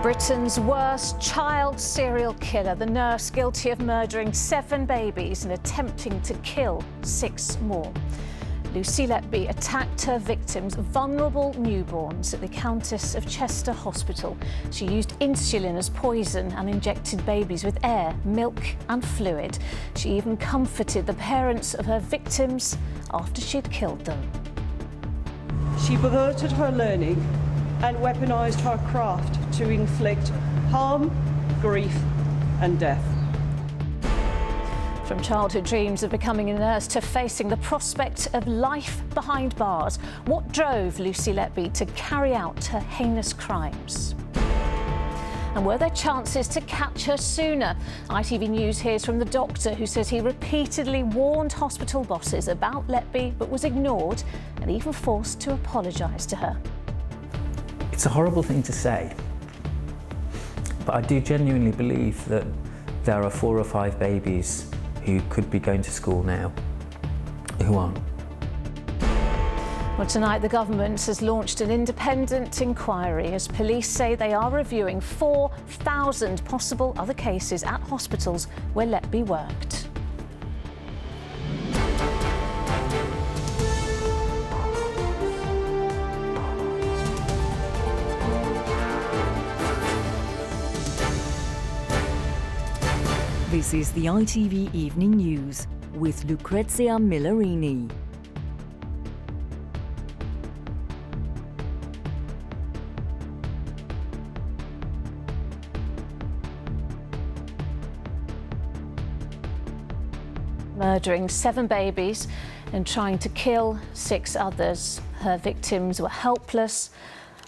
Britain's worst child serial killer, the nurse guilty of murdering 7 babies and attempting to kill 6 more. Lucy Letby attacked her victims, vulnerable newborns, at the Countess of Chester Hospital. She used insulin as poison and injected babies with air, milk and fluid. She even comforted the parents of her victims after she'd killed them. She perverted her learning and weaponised her craft to inflict harm, grief and death. From childhood dreams of becoming a nurse to facing the prospect of life behind bars, what drove Lucy Letby to carry out her heinous crimes? And were there chances to catch her sooner? ITV News hears from the doctor who says he repeatedly warned hospital bosses about Letby but was ignored and even forced to apologise to her. It's a horrible thing to say, but I do genuinely believe that there are 4 or 5 babies who could be going to school now who aren't. Well, tonight the government has launched an independent inquiry as police say they are reviewing 4,000 possible other cases at hospitals where Letby worked. This is the ITV Evening News with Lucrezia Millarini. Murdering 7 babies and trying to kill 6 others. Her victims were helpless,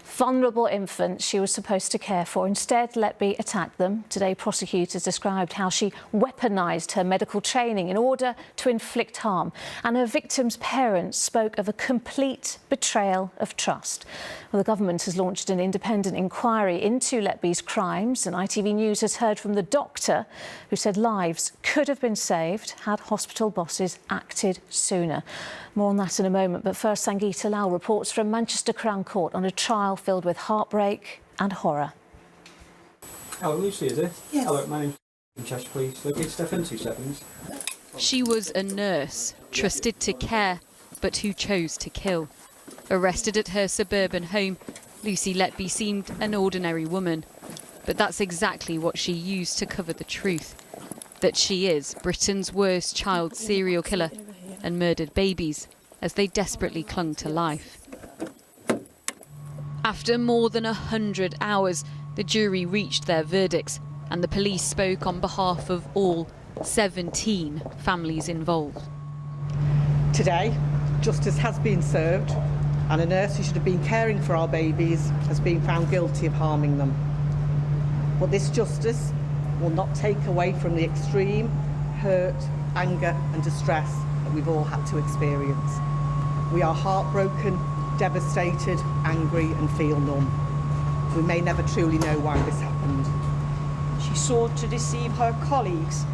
vulnerable infants she was supposed to care for. Instead, Letby attacked them. Today, prosecutors described how she weaponised her medical training in order to inflict harm. And her victims' parents spoke of a complete betrayal of trust. Well, the government has launched an independent inquiry into Letby's crimes, and ITV News has heard from the doctor who said lives could have been saved had hospital bosses acted sooner. More on that in a moment, but first, Sangeeta Lal reports from Manchester Crown Court on a trial filled with heartbreak and horror. Hello, Lucy, is it? Yes. Hello, my name's Chester, please. Okay, step in 2 seconds. She was a nurse, trusted to care, but who chose to kill. Arrested at her suburban home, Lucy Letby seemed an ordinary woman. But that's exactly what she used to cover the truth. That she is Britain's worst child serial killer and murdered babies as they desperately clung to life. After more than 100 hours, the jury reached their verdicts and the police spoke on behalf of all 17 families involved. Today, justice has been served and a nurse who should have been caring for our babies has been found guilty of harming them. But this justice will not take away from the extreme hurt, anger and distress that we've all had to experience. We are heartbroken, devastated, angry and feel numb. We may never truly know why this happened. She sought to deceive her colleagues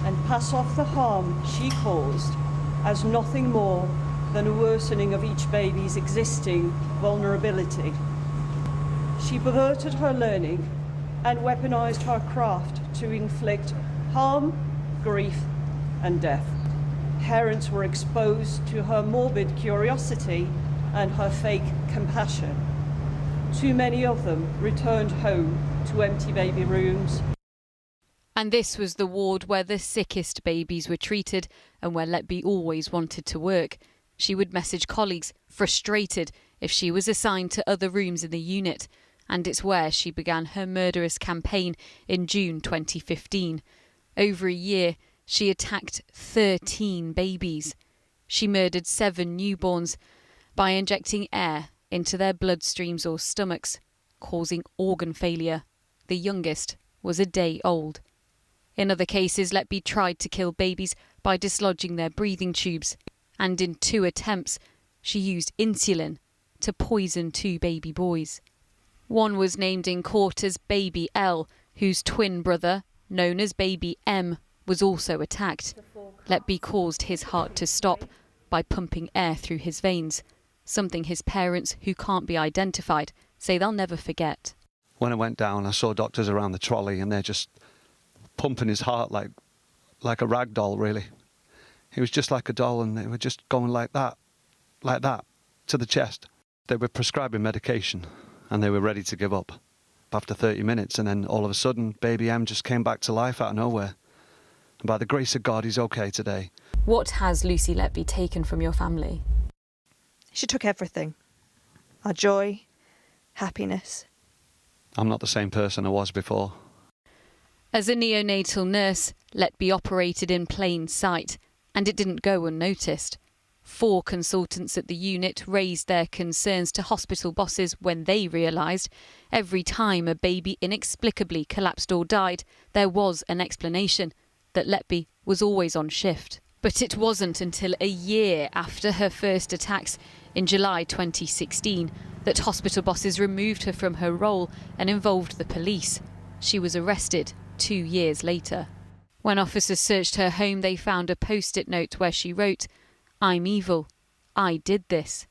and pass off the harm she caused as nothing more than a worsening of each baby's existing vulnerability. She perverted her learning and weaponised her craft to inflict harm, grief and death. Parents were exposed to her morbid curiosity and her fake compassion. Too many of them returned home to empty baby rooms. And this was the ward where the sickest babies were treated and where Letby always wanted to work. She would message colleagues, frustrated, if she was assigned to other rooms in the unit. And it's where she began her murderous campaign in June 2015. Over a year, she attacked 13 babies. She murdered 7 newborns by injecting air into their bloodstreams or stomachs, causing organ failure. The youngest was a day old. In other cases, Letby tried to kill babies by dislodging their breathing tubes. And in 2 attempts, she used insulin to poison 2 baby boys. One was named in court as Baby L, whose twin brother, known as Baby M, was also attacked. Letby caused his heart to stop by pumping air through his veins, something his parents, who can't be identified, say they'll never forget. When I went down, I saw doctors around the trolley and they're just pumping his heart like a rag doll, really. He was just like a doll and they were just going like that, to the chest. They were prescribing medication and they were ready to give up after 30 minutes, and then all of a sudden, baby M just came back to life out of nowhere. And by the grace of God, he's okay today. What has Lucy Letby taken from your family? She took everything. Our joy, happiness. I'm not the same person I was before. As a neonatal nurse, Letby operated in plain sight, and it didn't go unnoticed. 4 consultants at the unit raised their concerns to hospital bosses when they realised every time a baby inexplicably collapsed or died, there was an explanation, that Letby was always on shift. But it wasn't until a year after her first attacks in July 2016 that hospital bosses removed her from her role and involved the police. She was arrested 2 years later. When officers searched her home, they found a post-it note where she wrote, "I'm evil. I did this,"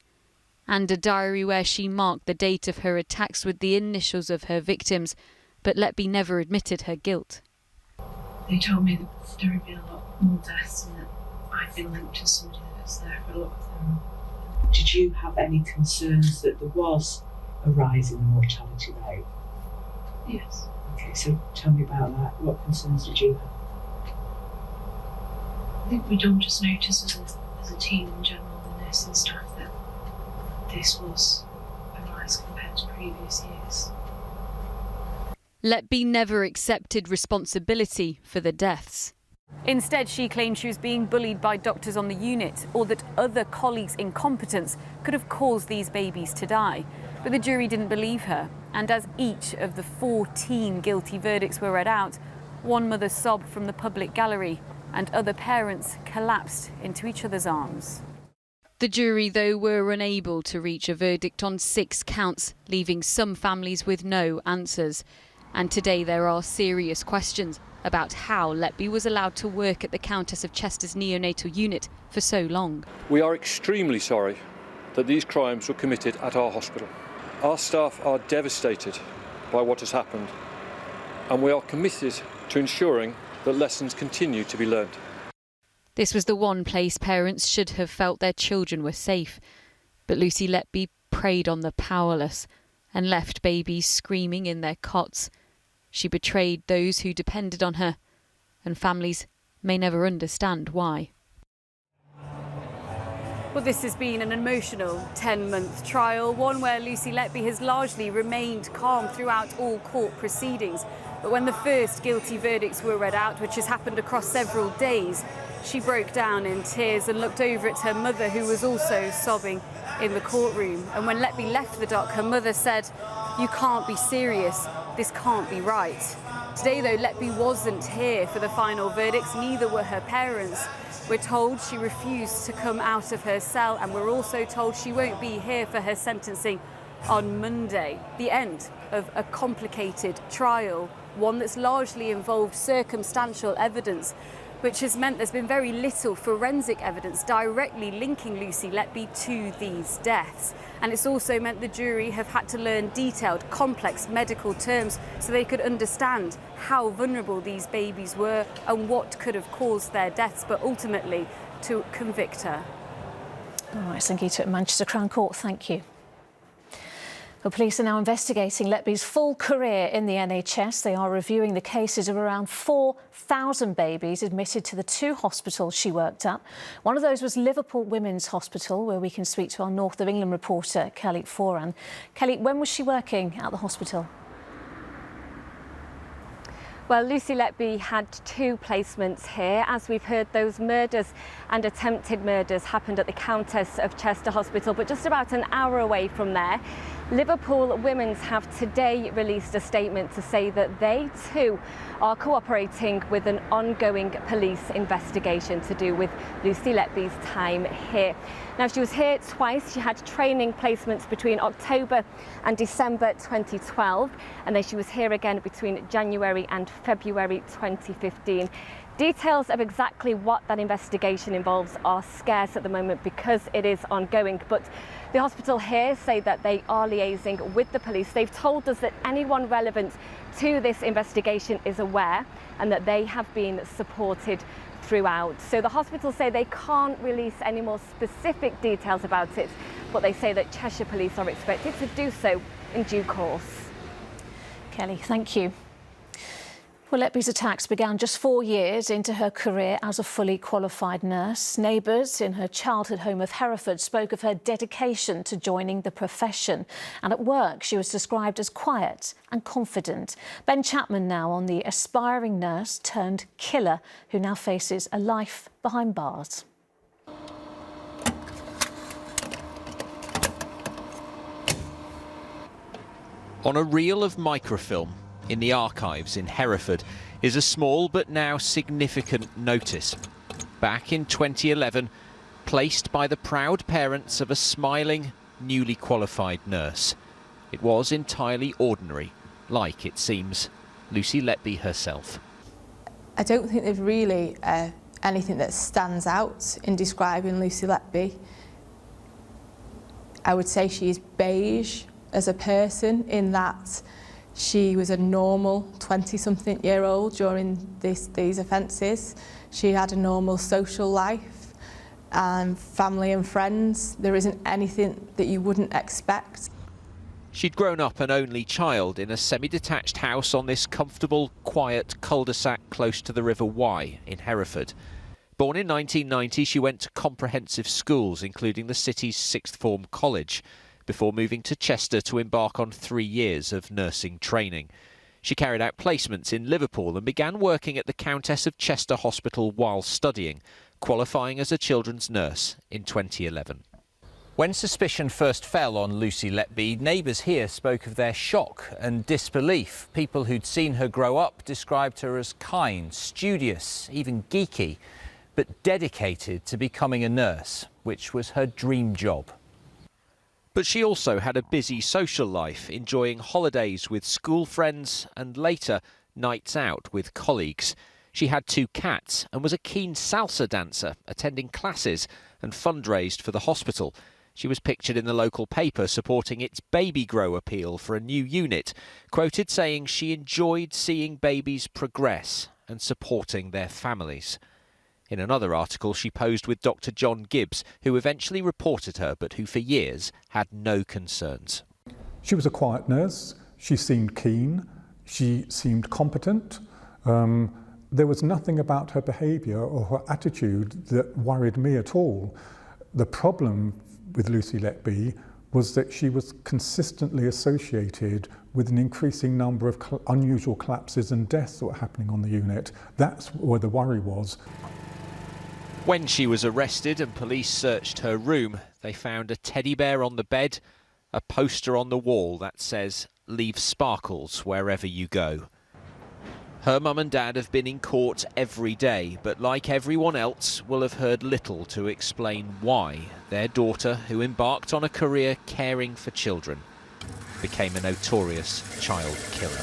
and a diary where she marked the date of her attacks with the initials of her victims, but Letby never admitted her guilt. They told me that there would be a lot more deaths and that I'd been linked to somebody that was there for a lot of them. Did you have any concerns that there was a rise in the mortality rate? Yes. Okay, so tell me about that. What concerns did you have? I think we'd all just noticed as a team in general, the nursing staff, that this was a rise compared to previous years. Letby never accepted responsibility for the deaths. Instead, she claimed she was being bullied by doctors on the unit, or that other colleagues' incompetence could have caused these babies to die. But the jury didn't believe her, and as each of the 14 guilty verdicts were read out, one mother sobbed from the public gallery, and other parents collapsed into each other's arms. The jury, though, were unable to reach a verdict on 6 counts, leaving some families with no answers. And today there are serious questions about how Letby was allowed to work at the Countess of Chester's neonatal unit for so long. We are extremely sorry that these crimes were committed at our hospital. Our staff are devastated by what has happened, and we are committed to ensuring that lessons continue to be learned. This was the one place parents should have felt their children were safe. But Lucy Letby preyed on the powerless and left babies screaming in their cots. She betrayed those who depended on her, and families may never understand why. Well, this has been an emotional 10-month trial, one where Lucy Letby has largely remained calm throughout all court proceedings. But when the first guilty verdicts were read out, which has happened across several days, she broke down in tears and looked over at her mother, who was also sobbing in the courtroom. And when Letby left the dock, her mother said, "You can't be serious. This can't be right." Today, though, Letby wasn't here for the final verdicts, neither were her parents. We're told she refused to come out of her cell, and we're also told she won't be here for her sentencing on Monday. The end of a complicated trial, one that's largely involved circumstantial evidence, which has meant there's been very little forensic evidence directly linking Lucy Letby to these deaths. And it's also meant the jury have had to learn detailed, complex medical terms so they could understand how vulnerable these babies were and what could have caused their deaths, but ultimately to convict her. All right, Sangeeta at Manchester Crown Court, thank you. The police are now investigating Letby's full career in the NHS. They are reviewing the cases of around 4,000 babies admitted to the 2 hospitals she worked at. One of those was Liverpool Women's Hospital, where we can speak to our North of England reporter, Kelly Foran. Kelly, when was she working at the hospital? Well, Lucy Letby had 2 placements here. As we've heard, those murders and attempted murders happened at the Countess of Chester Hospital, but just about an hour away from there. Liverpool Women's have today released a statement to say that they too are cooperating with an ongoing police investigation to do with Lucy Letby's time here. Now, she was here twice. She had training placements between October and December 2012, and then she was here again between January and February 2015. Details of exactly what that investigation involves are scarce at the moment because it is ongoing, but The hospital here say that they are liaising with the police. They've told us that anyone relevant to this investigation is aware and that they have been supported throughout. So the hospital say they can't release any more specific details about it, but they say that Cheshire Police are expected to do so in due course. Kelly, thank you. Well, Letby's attacks began just 4 years into her career as a fully qualified nurse. Neighbours in her childhood home of Hereford spoke of her dedication to joining the profession. And at work, she was described as quiet and confident. Ben Chapman now on the aspiring nurse turned killer who now faces a life behind bars. On a reel of microfilm in the archives in Hereford is a small but now significant notice. Back in 2011, placed by the proud parents of a smiling, newly qualified nurse. It was entirely ordinary, like, it seems, Lucy Letby herself. I don't think there's really anything that stands out in describing Lucy Letby. I would say she is beige as a person in that she was a normal 20-something-year-old during these offences. She had a normal social life and family and friends. There isn't anything that you wouldn't expect. She'd grown up an only child in a semi-detached house on this comfortable, quiet cul-de-sac close to the River Wye in Hereford. Born in 1990, she went to comprehensive schools, including the city's sixth form college, before moving to Chester to embark on 3 years of nursing training. She carried out placements in Liverpool and began working at the Countess of Chester Hospital while studying, qualifying as a children's nurse in 2011. When suspicion first fell on Lucy Letby, neighbours here spoke of their shock and disbelief. People who'd seen her grow up described her as kind, studious, even geeky, but dedicated to becoming a nurse, which was her dream job. But she also had a busy social life, enjoying holidays with school friends and later nights out with colleagues. She had 2 cats and was a keen salsa dancer, attending classes and fundraised for the hospital. She was pictured in the local paper supporting its baby grow appeal for a new unit, quoted saying she enjoyed seeing babies progress and supporting their families. In another article, she posed with Dr. John Gibbs, who eventually reported her, but who for years had no concerns. She was a quiet nurse. She seemed keen. She seemed competent. There was nothing about her behaviour or her attitude that worried me at all. The problem with Lucy Letby was that she was consistently associated with an increasing number of unusual collapses and deaths that were happening on the unit. That's where the worry was. When she was arrested and police searched her room, they found a teddy bear on the bed, a poster on the wall that says, "Leave sparkles wherever you go." Her mum and dad have been in court every day, but like everyone else, will have heard little to explain why their daughter, who embarked on a career caring for children, became a notorious child killer.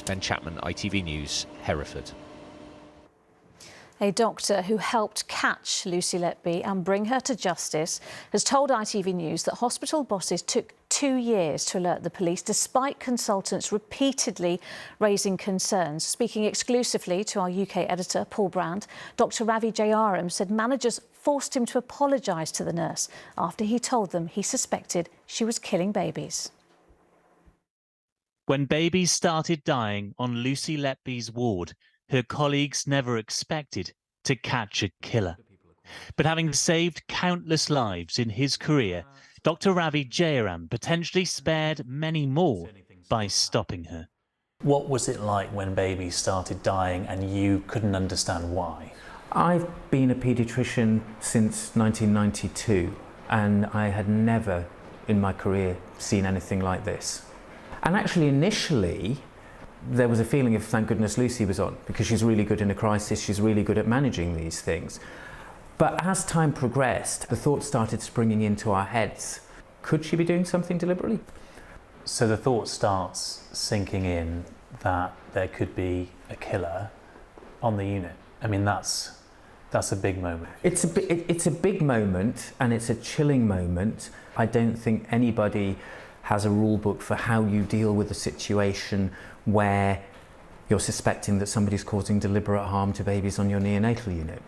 Ben Chapman, ITV News, Hereford. A doctor who helped catch Lucy Letby and bring her to justice has told ITV News that hospital bosses took 2 years to alert the police, despite consultants repeatedly raising concerns. Speaking exclusively to our UK editor, Paul Brand, Dr Ravi Jayaram said managers forced him to apologise to the nurse after he told them he suspected she was killing babies. When babies started dying on Lucy Letby's ward, her colleagues never expected to catch a killer. But having saved countless lives in his career, Dr Ravi Jayaram potentially spared many more by stopping her. What was it like when babies started dying and you couldn't understand why? I've been a paediatrician since 1992 and I had never in my career seen anything like this. And actually initially, there was a feeling of thank goodness Lucy was on, because she's really good in a crisis, she's really good at managing these things. But as time progressed, the thoughts started springing into our heads. Could she be doing something deliberately? So the thought starts sinking in that there could be a killer on the unit. I mean, that's That's a big moment. It's a big moment, and it's a chilling moment. I don't think anybody has a rule book for how you deal with a situation where you're suspecting that somebody's causing deliberate harm to babies on your neonatal unit.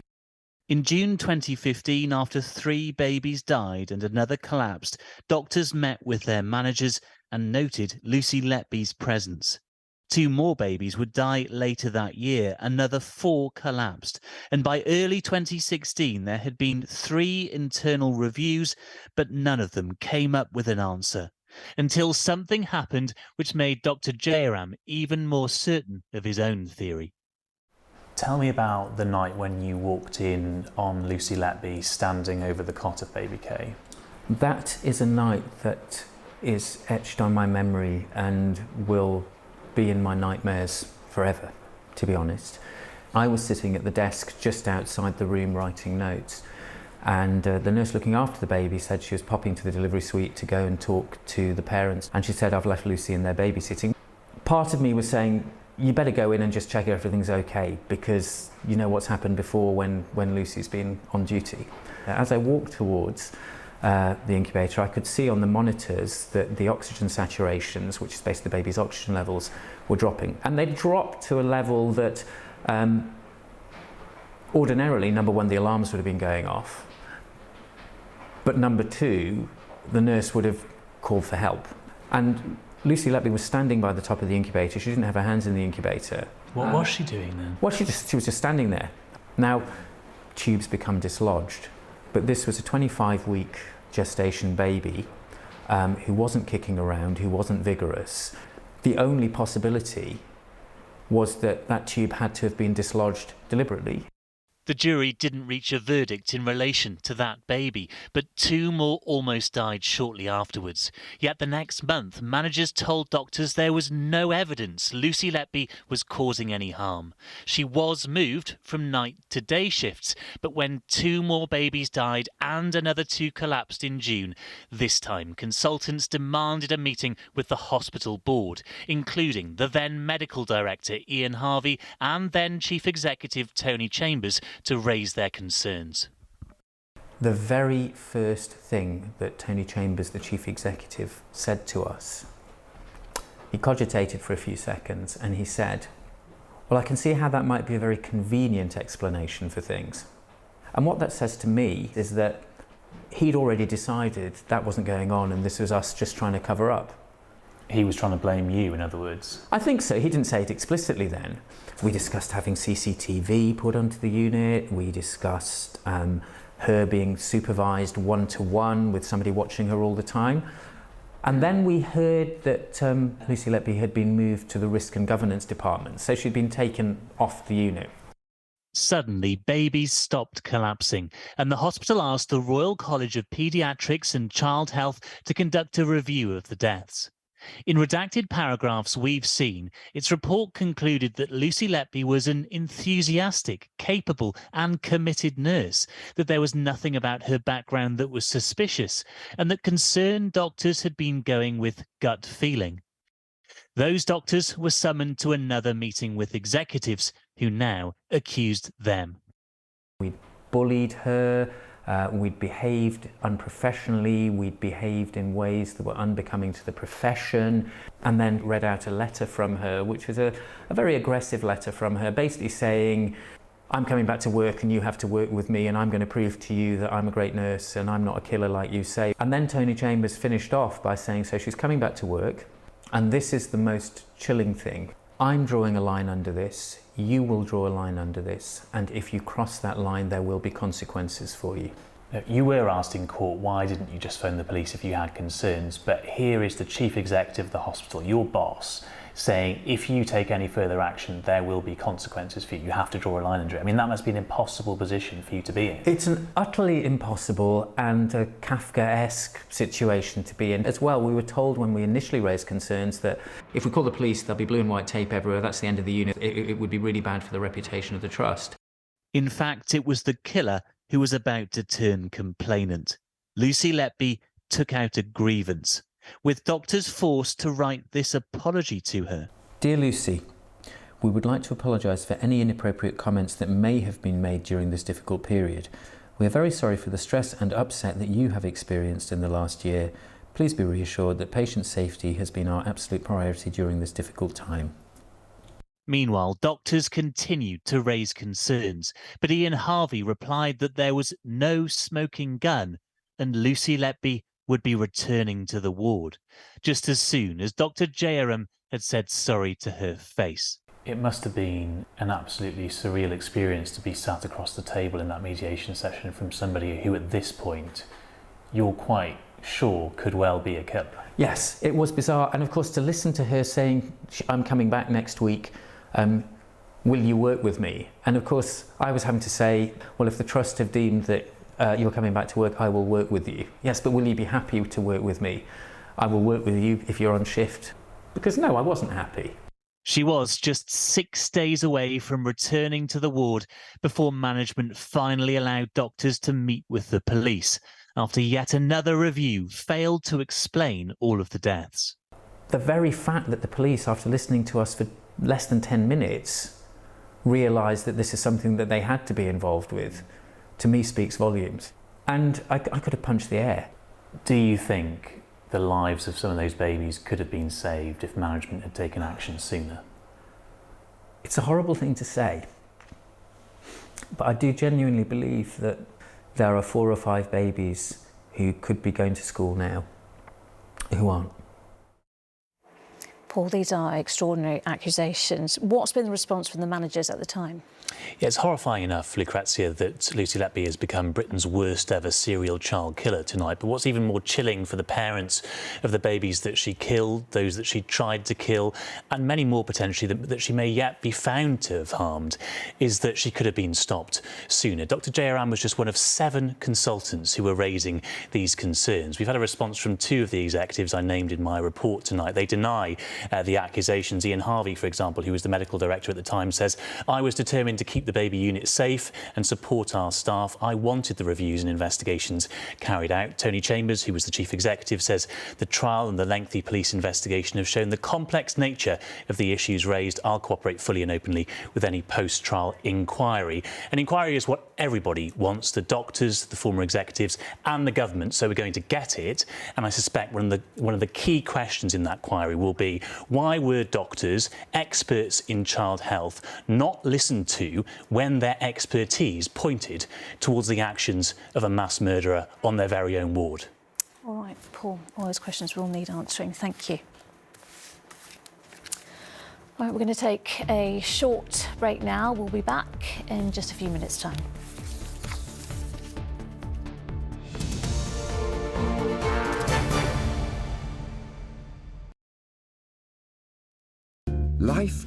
In June 2015, after 3 babies died and another collapsed, doctors met with their managers and noted Lucy Letby's presence. 2 more babies would die later that year, another 4 collapsed, and by early 2016 there had been 3 internal reviews, but none of them came up with an answer, until something happened which made Dr. Jairam even more certain of his own theory. Tell me about the night when you walked in on Lucy Letby standing over the cot of baby Kay. That is a night that is etched on my memory and will be in my nightmares forever, to be honest. I was sitting at the desk just outside the room writing notes, and the nurse looking after the baby said she was popping to the delivery suite to go and talk to the parents, and she said, "I've left Lucy in there babysitting." Part of me was saying, you better go in and just check everything's okay, because you know what's happened before when Lucy's been on duty. As I walked towards the incubator, I could see on the monitors that the oxygen saturations, which is basically the baby's oxygen levels, were dropping. And they dropped to a level that ordinarily, number one, the alarms would have been going off. But number two, the nurse would have called for help. And Lucy Letby was standing by the top of the incubator. She didn't have her hands in the incubator. What was she doing then? Well, she was just standing there. Now, tubes become dislodged. But this was a 25-week gestation baby who wasn't kicking around, who wasn't vigorous. The only possibility was that that tube had to have been dislodged deliberately. The jury didn't reach a verdict in relation to that baby, but 2 more almost died shortly afterwards. Yet the next month, managers told doctors there was no evidence Lucy Letby was causing any harm. She was moved from night to day shifts, but when 2 more babies died and another 2 collapsed in June, this time consultants demanded a meeting with the hospital board, including the then medical director Ian Harvey and then chief executive Tony Chambers, to raise their concerns. The very first thing that Tony Chambers, the chief executive, said to us, he cogitated for a few seconds and he said, "Well, I can see how that might be a very convenient explanation for things." And what that says to me is that he'd already decided that wasn't going on and this was us just trying to cover up. He was trying to blame you, in other words? I think so. He didn't say it explicitly then. We discussed having CCTV put onto the unit. We discussed her being supervised one-to-one with somebody watching her all the time. And then we heard that Lucy Letby had been moved to the Risk and Governance Department, so she'd been taken off the unit. Suddenly, babies stopped collapsing, and the hospital asked the Royal College of Paediatrics and Child Health to conduct a review of the deaths. In redacted paragraphs we've seen, its report concluded that Lucy Letby was an enthusiastic, capable and committed nurse, that there was nothing about her background that was suspicious, and that concerned doctors had been going with gut feeling. Those doctors were summoned to another meeting with executives who now accused them. We bullied her. We'd behaved unprofessionally, we'd behaved in ways that were unbecoming to the profession, and then read out a letter from her, which was a very aggressive letter from her, basically saying, "I'm coming back to work and you have to work with me and I'm going to prove to you that I'm a great nurse and I'm not a killer like you say." And then Tony Chambers finished off by saying, so she's coming back to work, and this is the most chilling thing. I'm drawing a line under this, you will draw a line under this, and if you cross that line, there will be consequences for you. You were asked in court, why didn't you just phone the police if you had concerns? But here is the chief executive of the hospital, your boss, saying if you take any further action, there will be consequences for you. You have to draw a line under it. I mean, that must be an impossible position for you to be in. It's an utterly impossible and a Kafkaesque situation to be in. As well, we were told when we initially raised concerns that if we call the police, there'll be blue and white tape everywhere, that's the end of the unit. It would be really bad for the reputation of the trust. In fact, it was the killer who was about to turn complainant. Lucy Letby took out a grievance, with doctors forced to write this apology to her. Dear Lucy, We would like to apologise for any inappropriate comments that may have been made during this difficult period. We are very sorry for the stress and upset that you have experienced in the last year. Please be reassured that patient safety has been our absolute priority during this difficult time. Meanwhile, doctors continued to raise concerns, but Ian Harvey replied that there was no smoking gun and Lucy Letby would be returning to the ward, just as soon as Dr. Jayaram had said sorry to her face. It must have been an absolutely surreal experience to be sat across the table in that mediation session from somebody who at this point you're quite sure could well be a killer. Yes, it was bizarre, and of course to listen to her saying, I'm coming back next week, will you work with me? And of course I was having to say, well, if the trust have deemed that you're coming back to work, I will work with you. Yes, but will you be happy to work with me? I will work with you if you're on shift. Because no, I wasn't happy. She was just 6 days away from returning to the ward before management finally allowed doctors to meet with the police after yet another review failed to explain all of the deaths. The very fact that the police, after listening to us for less than 10 minutes, realised that this is something that they had to be involved with, to me speaks volumes. And I could have punched the air. Do you think the lives of some of those babies could have been saved if management had taken action sooner? It's a horrible thing to say, but I do genuinely believe that there are 4 or 5 babies who could be going to school now who aren't. Paul, these are extraordinary accusations. What's been the response from the managers at the time? Yeah, it's horrifying enough, Lucrezia, that Lucy Letby has become Britain's worst ever serial child killer tonight. But what's even more chilling for the parents of the babies that she killed, those that she tried to kill, and many more potentially that she may yet be found to have harmed, is that she could have been stopped sooner. Dr. Jayaram was just one of 7 consultants who were raising these concerns. We've had a response from 2 of the executives I named in my report tonight. They deny the accusations. Ian Harvey, for example, who was the medical director at the time, says, I was determined to keep the baby unit safe and support our staff. I wanted the reviews and investigations carried out. Tony Chambers, who was the chief executive, says the trial and the lengthy police investigation have shown the complex nature of the issues raised. I'll cooperate fully and openly with any post-trial inquiry. An inquiry is what everybody wants, the doctors, the former executives and the government, so we're going to get it. And I suspect one of the key questions in that inquiry will be, why were doctors, experts in child health, not listened to when their expertise pointed towards the actions of a mass murderer on their very own ward? All right, Paul, all those questions will need answering. Thank you. All right, we're going to take a short break now. We'll be back in just a few minutes' time. Life